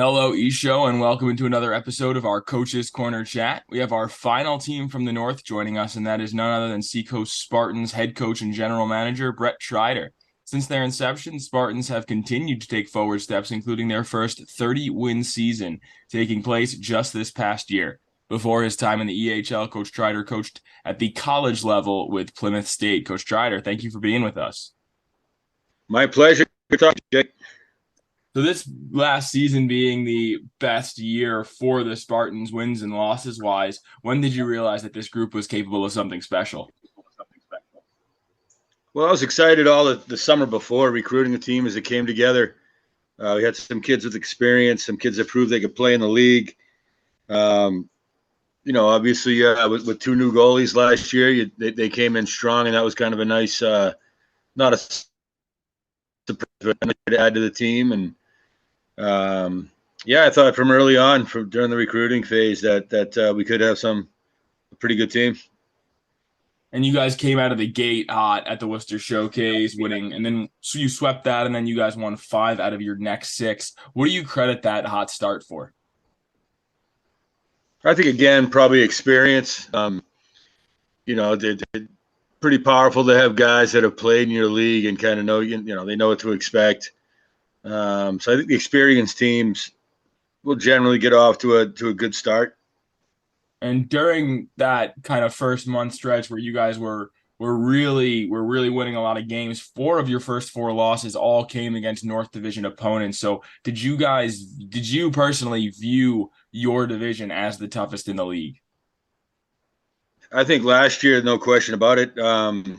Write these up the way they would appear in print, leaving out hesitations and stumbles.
Hello, Isho, and welcome into another episode of our Coaches Corner Chat. We have our final team from the North joining us, and that is none other than Seacoast Spartans head coach and general manager Brett Tryder. Since their inception, Spartans have continued to take forward steps, including their first 30-win season, taking place just this past year. Before his time in the EHL, Coach Tryder coached at the college level with Plymouth State. Coach Tryder, thank you for being with us. My pleasure. Good talking, Jake. So this last season being the best year for the Spartans, wins and losses wise, when did you realize that this group was capable of something special? Well, I was excited all the summer before recruiting the team as it came together. We had some kids with experience, some kids that proved they could play in the league. Um, obviously, with two new goalies last year, they came in strong, and that was kind of a nice, not a surprise, but to add to the team. And I thought from early on, from during the recruiting phase, that we could have a pretty good team. And you guys came out of the gate hot at the Worcester Showcase, winning, and then so you swept that, and then you guys won 5 out of your next 6. What do you credit that hot start for? I think again, probably experience. It's pretty powerful to have guys that have played in your league and kind of know they know what to expect. So I think the experienced teams will generally get off to a good start. And during that kind of first month stretch where you guys were really winning a lot of games, 4 of your first 4 losses all came against North Division opponents. So did you personally view your division as the toughest in the league? I think last year, no question about it. The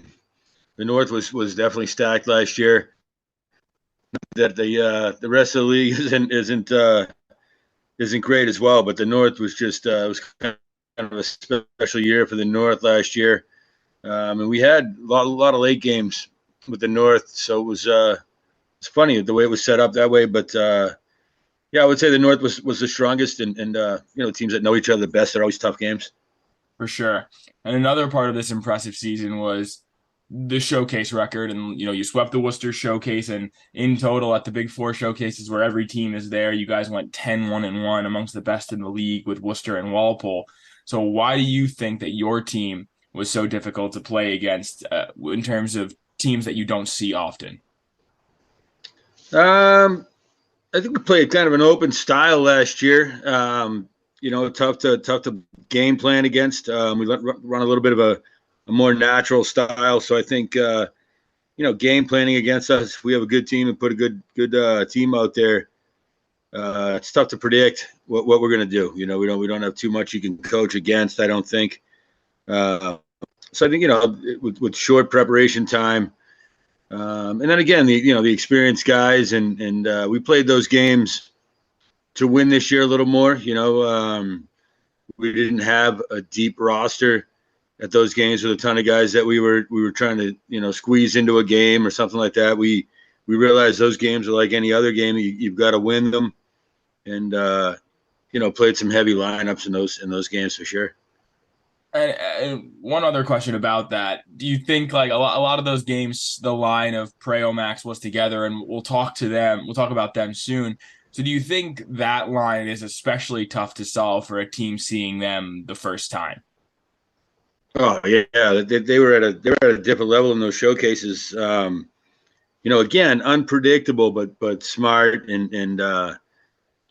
North was definitely stacked last year. That the rest of the league isn't great as well, but the North was just was kind of a special year for the North last year. And we had a lot of late games with the North, so it's funny the way it was set up that way. But I would say the North was the strongest, and teams that know each other the best are always tough games. For sure. And another part of this impressive season was the showcase record. And, you swept the Worcester Showcase. And in total, at the Big Four showcases where every team is there, you guys went 10-1-1 amongst the best in the league with Worcester and Walpole. So, why do you think that your team was so difficult to play against in terms of teams that you don't see often? I think we played kind of an open style last year. Tough to game plan against. We run a little bit of a more natural style. So I think game planning against us. If we have a good team and put a good team out there, it's tough to predict what we're going to do. We don't have too much you can coach against. I don't think. So I think with short preparation time. And then again, the experienced guys, and we played those games to win this year a little more. We didn't have a deep roster at those games with a ton of guys that we were trying to squeeze into a game or something like that. We realized those games are like any other game. You've got to win them, and played some heavy lineups in those games for sure. And one other question about that. Do you think like a lot of those games, the line of Preo Max was together, and we'll talk about them soon. So do you think that line is especially tough to solve for a team seeing them the first time? Oh yeah, they were at a different level in those showcases. Again, unpredictable, but smart and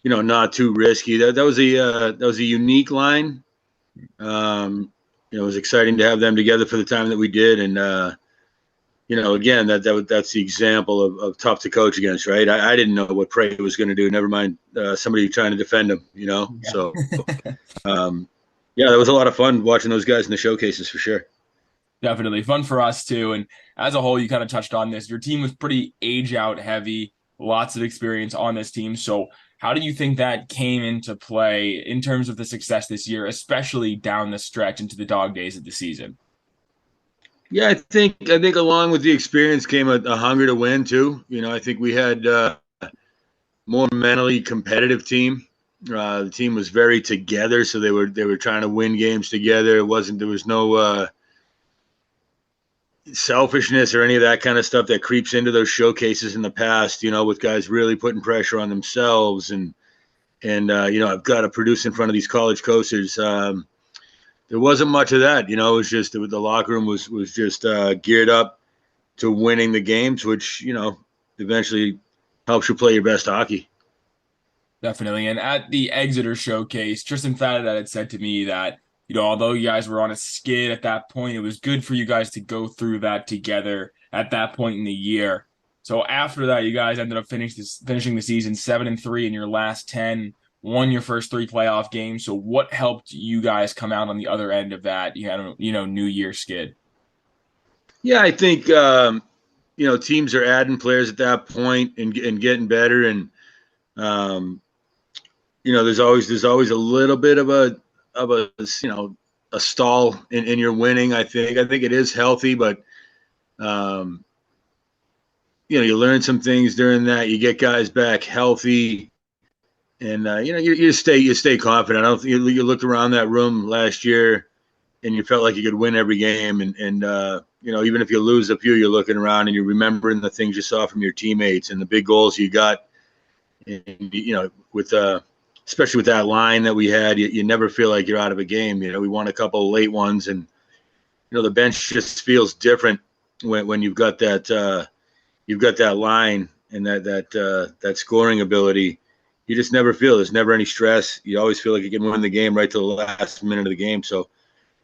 not too risky. That was a unique line. It was exciting to have them together for the time that we did, and again, that's the example of tough to coach against, right? I didn't know what Prey was going to do. Never mind somebody trying to defend him, Yeah. So, that was a lot of fun watching those guys in the showcases for sure. Definitely fun for us too. And as a whole, you kind of touched on this. Your team was pretty age out heavy, lots of experience on this team. So, how do you think that came into play in terms of the success this year, especially down the stretch into the dog days of the season? Yeah, I think along with the experience came a hunger to win too. I think we had more mentally competitive team. The team was very together, so they were trying to win games together. There was no selfishness or any of that kind of stuff that creeps into those showcases in the past. With guys really putting pressure on themselves and and I've got to produce in front of these college coaches. There wasn't much of that. It was just the locker room was just geared up to winning the games, which eventually helps you play your best hockey. Definitely. And at the Exeter showcase, Tristan Fadden had said to me that, although you guys were on a skid at that point, it was good for you guys to go through that together at that point in the year. So after that, you guys ended up finishing the season 7-3 in your last 10, won your first three playoff games. So what helped you guys come out on the other end of that, New Year skid? Yeah, I think teams are adding players at that point and getting better, and um, there's always a little bit of a stall in your winning. I think it is healthy, but um, you learn some things during that. You get guys back healthy, and you stay confident. I don't think you looked around that room last year and you felt like you could win every game, and even if you lose a few, you're looking around and you're remembering the things you saw from your teammates and the big goals you got. And with especially with that line that we had, you never feel like you're out of a game. We won a couple of late ones, and the bench just feels different when you've got that line and that scoring ability. You just never feel there's never any stress. You always feel like you can win the game right to the last minute of the game. So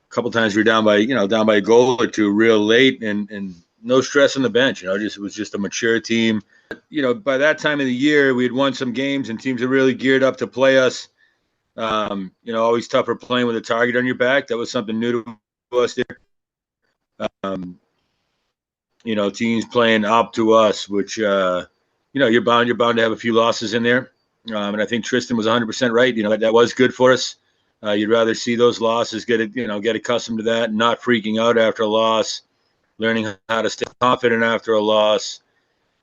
a couple times we were down by a goal or two real late, and no stress on the bench. It was just a mature team. By that time of the year, we had won some games, and teams are really geared up to play us. Always tougher playing with a target on your back. That was something new to us there. Teams playing up to us, which you're bound to have a few losses in there. And I think Tristan was 100% right. That was good for us. You'd rather see those losses, get accustomed to that, not freaking out after a loss, learning how to stay confident after a loss.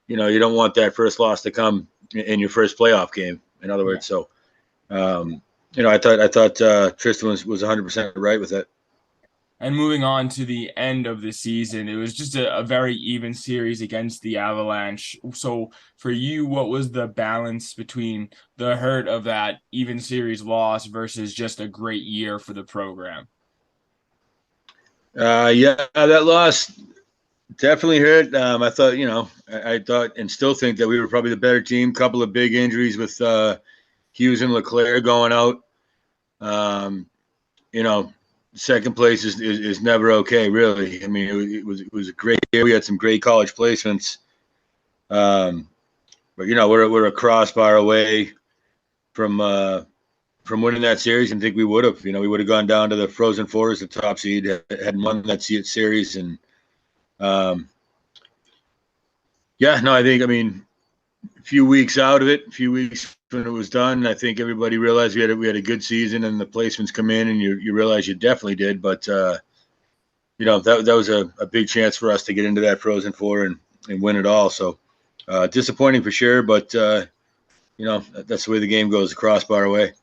You don't want that first loss to come in your first playoff game. In other words, so I thought Tristan was 100% right with that. And moving on to the end of the season, it was just a very even series against the Avalanche. So for you, what was the balance between the hurt of that even series loss versus just a great year for the program? Yeah, that loss definitely hurt. I thought and still think that we were probably the better team. Couple of big injuries with Hughes and Leclerc going out. Second place is never okay, really. I mean, it was a great year. We had some great college placements, but we're a crossbar away from winning that series, and think we would have. We would have gone down to the Frozen Four as the top seed, had won that series, and I mean, a few weeks out of it, a few weeks when it was done, I think everybody realized we had a good season, and the placements come in, and you realize you definitely did. But that was a big chance for us to get into that Frozen Four and win it all. So disappointing for sure, but that's the way the game goes, the crossbar away.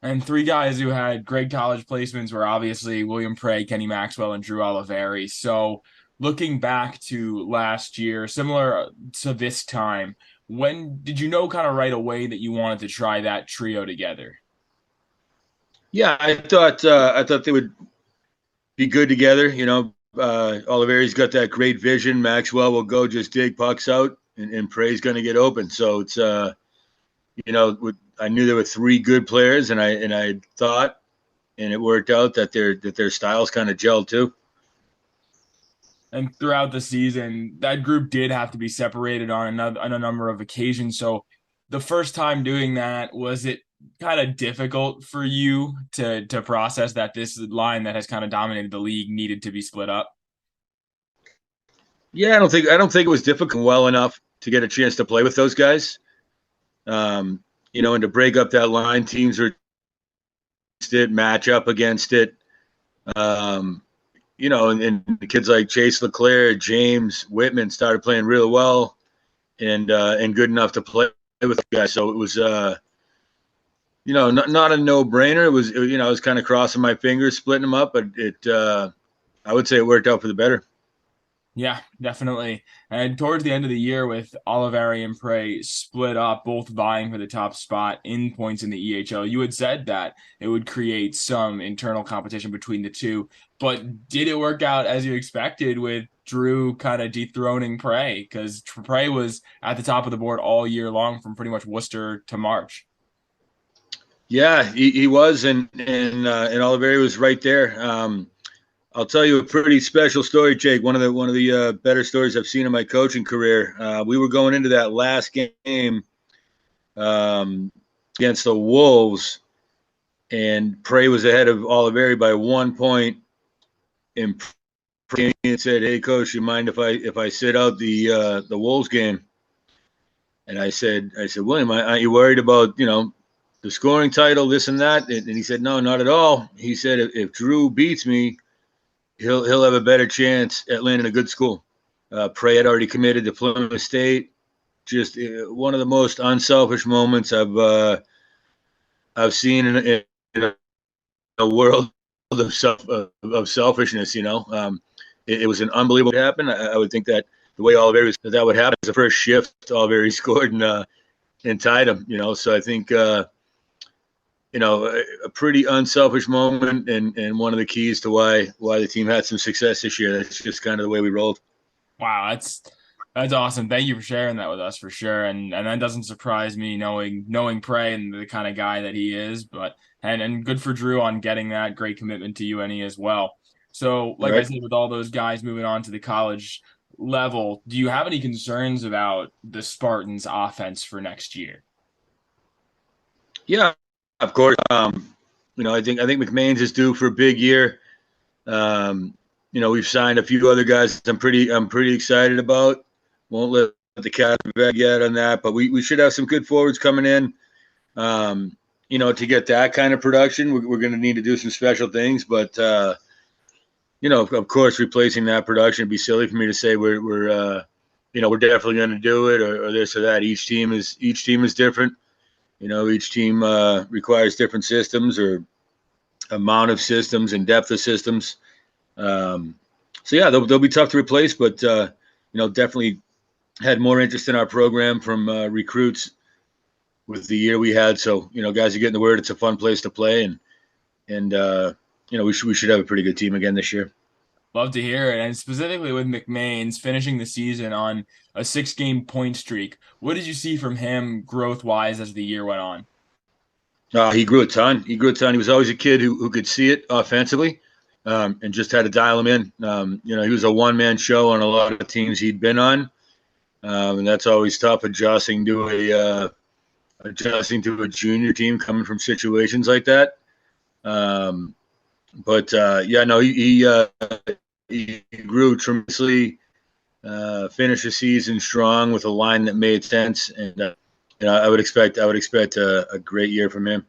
And three guys who had great college placements were obviously William Prey, Kenny Maxwell, and Drew Oliveri. So looking back to last year, similar to this time, when did you know kind of right away that you wanted to try that trio together? Yeah, I thought they would be good together. Oliveri's got that great vision. Maxwell will go just dig pucks out, and Prey's going to get open. So it's I knew there were three good players, and I thought, and it worked out that their styles kind of gelled too. And throughout the season, that group did have to be separated on a number of occasions. So the first time doing that, was it kind of difficult for you to process that this line that has kind of dominated the league needed to be split up? Yeah, I don't think it was difficult well enough to get a chance to play with those guys. And to break up that line, teams are match up against it. Um, and the kids like Chase Leclerc, James Whitman started playing real well and good enough to play with the guys. So it was, not a no-brainer. I was kind of crossing my fingers, splitting them up, but I would say it worked out for the better. Yeah, definitely. And towards the end of the year, with Oliveri and Prey split up, both vying for the top spot in points in the EHL, you had said that it would create some internal competition between the two. But did it work out as you expected with Drew kind of dethroning Prey? Because Prey was at the top of the board all year long from pretty much Worcester to March. Yeah, he was, and Oliveri was right there. I'll tell you a pretty special story, Jake. One of the better stories I've seen in my coaching career. We were going into that last game um, against the Wolves, and Prey was ahead of Oliveri by 1 point. And Prey said, "Hey, coach, you mind if I sit out the Wolves game?" And I said, William, aren't you worried about the scoring title, this and that? And he said, no, not at all. He said, if Drew beats me, he'll have a better chance at landing a good school. Prey had already committed to Plymouth State. Just one of the most unselfish moments I've seen in a world of selfishness. It was an unbelievable happen. I would think that the way Oliveri was, that would happen is the first shift Oliveri scored and tied him. So I think a pretty unselfish moment and one of the keys to why the team had some success this year. That's just kind of the way we rolled. Wow, that's awesome. Thank you for sharing that with us for sure. And that doesn't surprise me knowing Prey and the kind of guy that he is, but and good for Drew on getting that great commitment to UNE as well. So, like I Right? said, with all those guys moving on to the college level, do you have any concerns about the Spartans offense for next year? Yeah, of course. I think McMahon's is due for a big year. We've signed a few other guys I'm pretty excited about. Won't let the cat out of the bag yet on that, but we should have some good forwards coming in. To get that kind of production, we're going to need to do some special things. But of course, replacing that production would be silly for me to say we're definitely going to do it or this or that. Each team is different. Each team requires different systems or amount of systems and depth of systems. So yeah, they'll be tough to replace, but definitely had more interest in our program from recruits with the year we had. So guys are getting the word it's a fun place to play, and we should have a pretty good team again this year. Love to hear it. And specifically with McMahon's finishing the season on a 6 game point streak, what did you see from him growth wise as the year went on? He grew a ton. He was always a kid who could see it offensively, and just had to dial him in. He was a one-man show on a lot of teams he'd been on, and that's always tough adjusting to a junior team coming from situations like that. But yeah, no, he grew tremendously. Finished the season strong with a line that made sense, and I would expect a great year from him.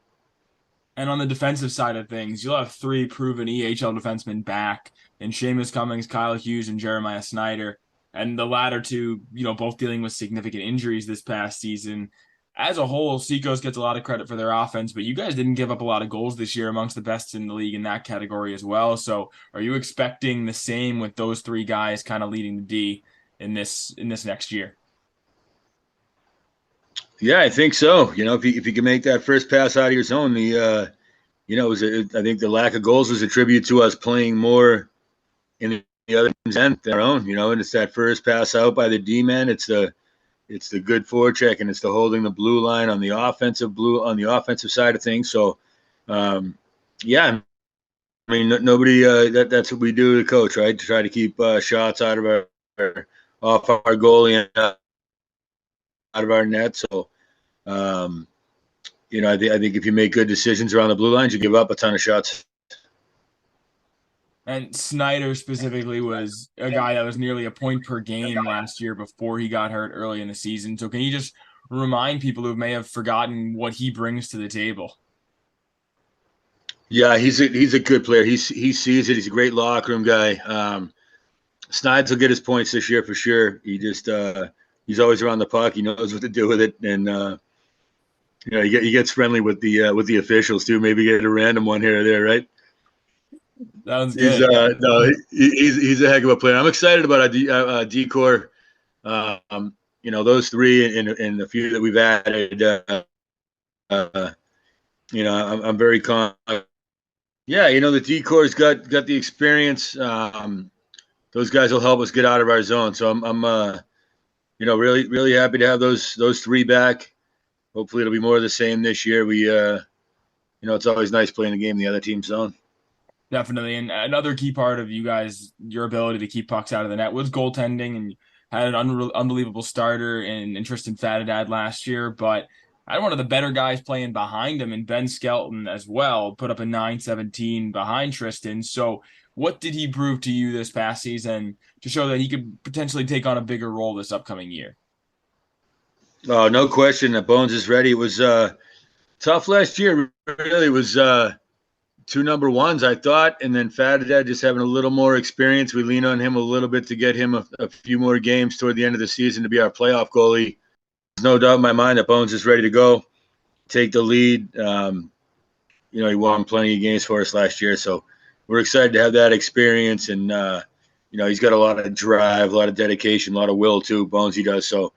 And on the defensive side of things, you'll have three proven EHL defensemen back in Seamus Cummings, Kyle Hughes, and Jeremiah Snyder. And the latter two, both dealing with significant injuries this past season. As a whole, Seacoast gets a lot of credit for their offense, but you guys didn't give up a lot of goals this year, amongst the best in the league in that category as well. So are you expecting the same with those three guys kind of leading the D in this next year? Yeah, I think so. If you can make that first pass out of your zone, I think the lack of goals was attributed to us playing more in the other team's end than our own. And it's that first pass out by the D man. It's the good forecheck, and it's the holding the blue line on the offensive side of things. So, yeah, I mean, nobody. That's what we do to coach, right? To try to keep shots out of our off our goalie and out of our net. So, um, I think if you make good decisions around the blue lines, you give up a ton of shots. And Snyder specifically was a guy that was nearly a point per game last year before he got hurt early in the season. So can you just remind people who may have forgotten what he brings to the table? Yeah, he's a good player. He sees it. He's a great locker room guy. Snides will get his points this year for sure. He's always around the puck. He knows what to do with it, and he gets friendly with the officials too. Maybe get a random one here or there, right? Sounds He's good. no, he's a heck of a player. I'm excited about a decor. Those three and the few that we've added. Uh, I'm very confident. Yeah, the decor's got the experience. Those guys will help us get out of our zone. So I'm really really happy to have those three back. Hopefully it'll be more of the same this year. It's always nice playing the game in the other team's zone. Definitely. And another key part of you guys, your ability to keep pucks out of the net was goaltending. And you had an unbelievable starter in Tristan Fatadad last year. But I had one of the better guys playing behind him, and Ben Skelton as well, put up a 917 behind Tristan. So what did he prove to you this past season to show that he could potentially take on a bigger role this upcoming year? Oh, no question that Bones is ready. It was tough last year. Really, it was two number ones, I thought, and then Fatadad just having a little more experience. We lean on him a little bit to get him a few more games toward the end of the season to be our playoff goalie. There's no doubt in my mind that Bones is ready to go, take the lead. He won plenty of games for us last year, so we're excited to have that experience. And he's got a lot of drive, a lot of dedication, a lot of will too. Bones, he does. So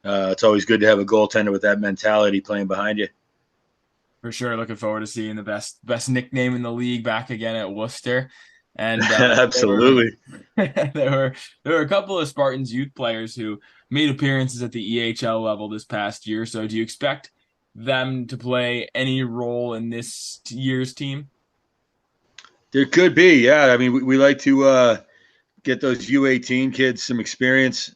it's always good to have a goaltender with that mentality playing behind you. For sure, looking forward to seeing the best nickname in the league back again at Worcester. And there were Absolutely. there were a couple of Spartans youth players who made appearances at the EHL level this past year. So do you expect them to play any role in this year's team? There could be, yeah. I mean, we like to get those U18 kids some experience.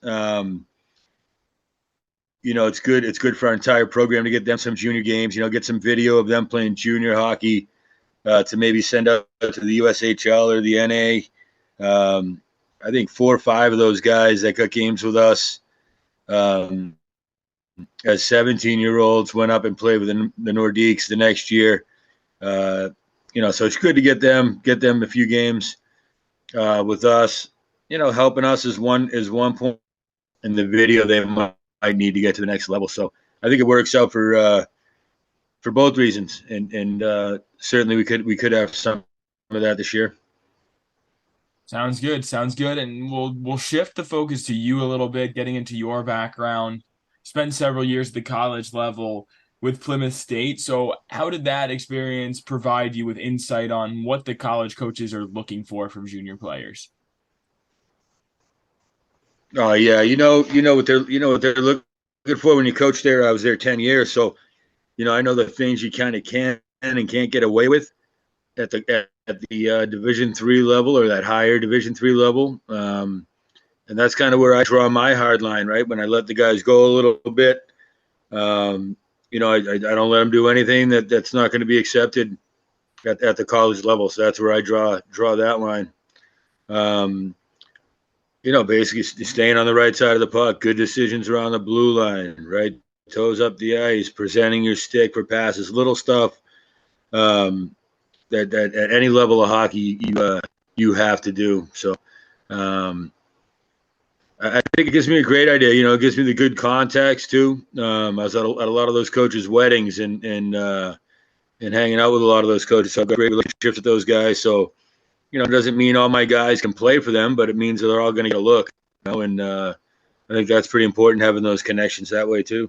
It's good. It's good for our entire program to get them some junior games. Get some video of them playing junior hockey to maybe send out to the USHL or the NA. I think 4 or 5 of those guys that got games with us as 17-year-olds went up and played with the Nordiques the next year. So it's good to get them a few games with us. Helping us is one point in the video they might need to get to the next level. So I think it works out for both reasons, and certainly we could have some of that this year. Sounds good. Sounds good. And we'll shift the focus to you a little bit, getting into your background. Spent several years at the college level with Plymouth State. So how did that experience provide you with insight on what the college coaches are looking for from junior players? Oh yeah, you know what they're looking for when you coach there. I was there 10 years, so I know the things you kind of can and can't get away with at the Division 3 level or that higher Division 3 level. And that's kind of where I draw my hard line, right? When I let the guys go a little bit, I don't let them do anything that's not going to be accepted at the college level. So that's where I draw that line. Basically staying on the right side of the puck, good decisions around the blue line, right? Toes up the ice, presenting your stick for passes, little stuff that at any level of hockey you have to do. So I think it gives me a great idea. It gives me the good context too. I was at a lot of those coaches' weddings and hanging out with a lot of those coaches. So I've got great relationships with those guys. So it doesn't mean all my guys can play for them, but it means that they're all going to get a look. And I think that's pretty important, having those connections that way too.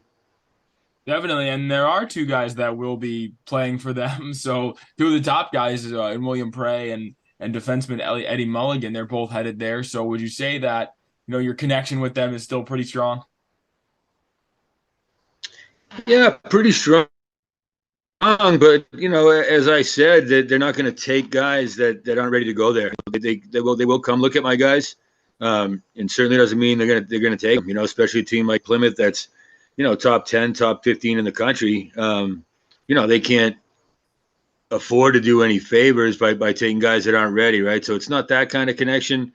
Definitely, and there are two guys that will be playing for them. So two of the top guys, in William Prey and defenseman Eddie Mulligan, they're both headed there. So would you say that your connection with them is still pretty strong? Yeah, pretty strong. But as I said, that they're not going to take guys that aren't ready to go there. They will come look at my guys, and certainly doesn't mean they're gonna take them. Especially a team like Plymouth that's top 10, top 15 in the country. They can't afford to do any favors by taking guys that aren't ready, right? So it's not that kind of connection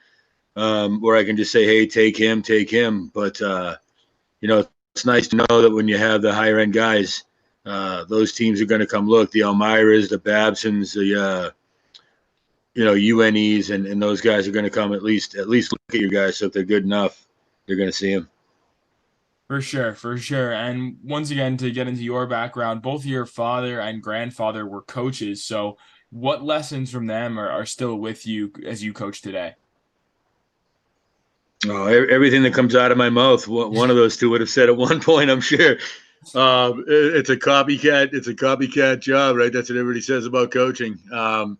where I can just say, hey, take him. But it's nice to know that when you have the higher end guys. Those teams are going to come look. The Elmiras, the Babsons, the UNEs, and those guys are going to come at least look at your guys. So if they're good enough, they're going to see them. For sure, for sure. And once again, to get into your background, both your father and grandfather were coaches. So What lessons from them are still with you as you coach today? Oh, everything that comes out of my mouth, one of those two would have said at one point, I'm sure. It's a copycat. It's a copycat job, right? That's what everybody says about coaching. I'm.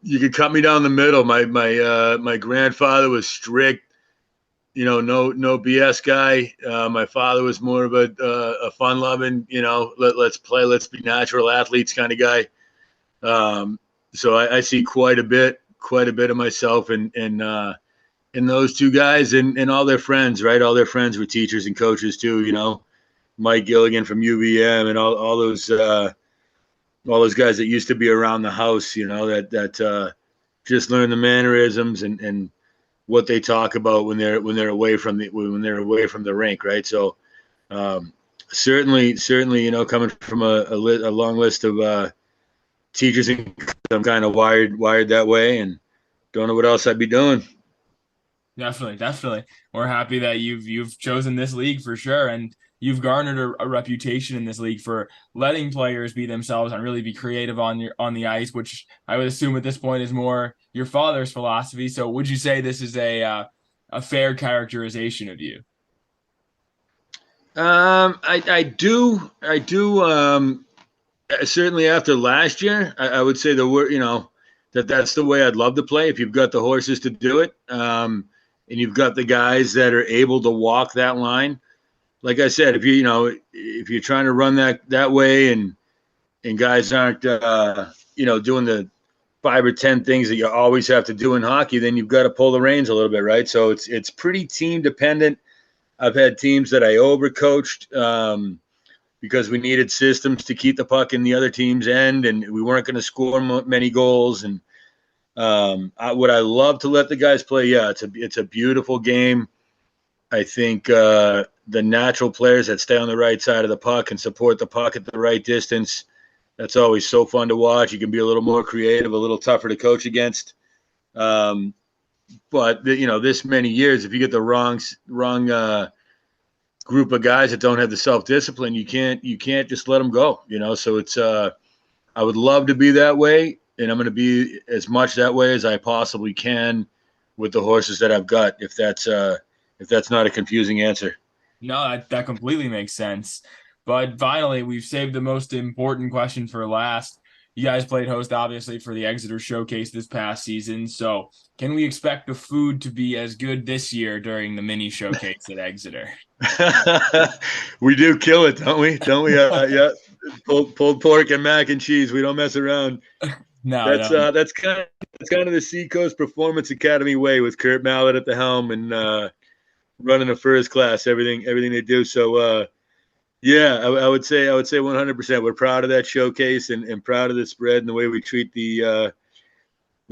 You could cut me down the middle. My grandfather was strict. No BS guy. My father was more of a fun loving. Let's play, let's be natural athletes kind of guy. So I see quite a bit of myself in those two guys and all their friends, right? All their friends were teachers and coaches too. Mike Gilligan from UVM and all those guys that used to be around the house. That just learn the mannerisms and what they talk about when they're away from the rink, right? So certainly, coming from a long list of teachers, and I'm kind of wired that way, and don't know what else I'd be doing. Definitely, definitely. We're happy that you've chosen this league for sure, and you've garnered a reputation in this league for letting players be themselves and really be creative on the ice, which I would assume at this point is more your father's philosophy. So, would you say this is a fair characterization of you? I do. Certainly after last year, I would say that's the way I'd love to play if you've got the horses to do it, and you've got the guys that are able to walk that line. Like I said, if you're trying to run that way, and guys aren't doing the 5 or 10 things that you always have to do in hockey, then you've got to pull the reins a little bit, right? So it's pretty team dependent. I've had teams that I overcoached because we needed systems to keep the puck in the other team's end, and we weren't going to score many goals. And would I love to let the guys play? Yeah, it's a beautiful game. I think the natural players that stay on the right side of the puck and support the puck at the right distance, that's always so fun to watch. You can be a little more creative, a little tougher to coach against. But this many years, if you get the wrong group of guys that don't have the self discipline, you can't just let them go. So it's I would love to be that way, and I'm going to be as much that way as I possibly can with the horses that I've got. If that's not a confusing answer. No, that completely makes sense. But finally, we've saved the most important question for last. You guys played host, obviously, for the Exeter Showcase this past season. So, can we expect the food to be as good this year during the mini showcase at Exeter? We do kill it, don't we? Don't we? Yeah, pulled pork and mac and cheese. We don't mess around. No, That's no. uh, that's kind of that's kind of the Seacoast Performance Academy way with Kurt Mallett at the helm and running a first class everything they do. So yeah, I would say 100%. We're proud of that showcase and proud of the spread and the way we treat the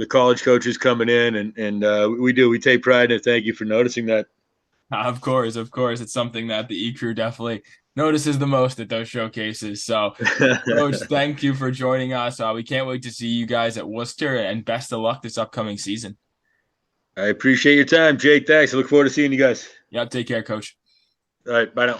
college coaches coming in and we take pride in it. Thank you for noticing that. Of course, of course. It's something that the E crew definitely notices the most at those showcases. So, Coach, thank you for joining us. We can't wait to see you guys at Worcester and best of luck this upcoming season. I appreciate your time, Jake. Thanks. I look forward to seeing you guys. Yep, take care, Coach. All right, bye now.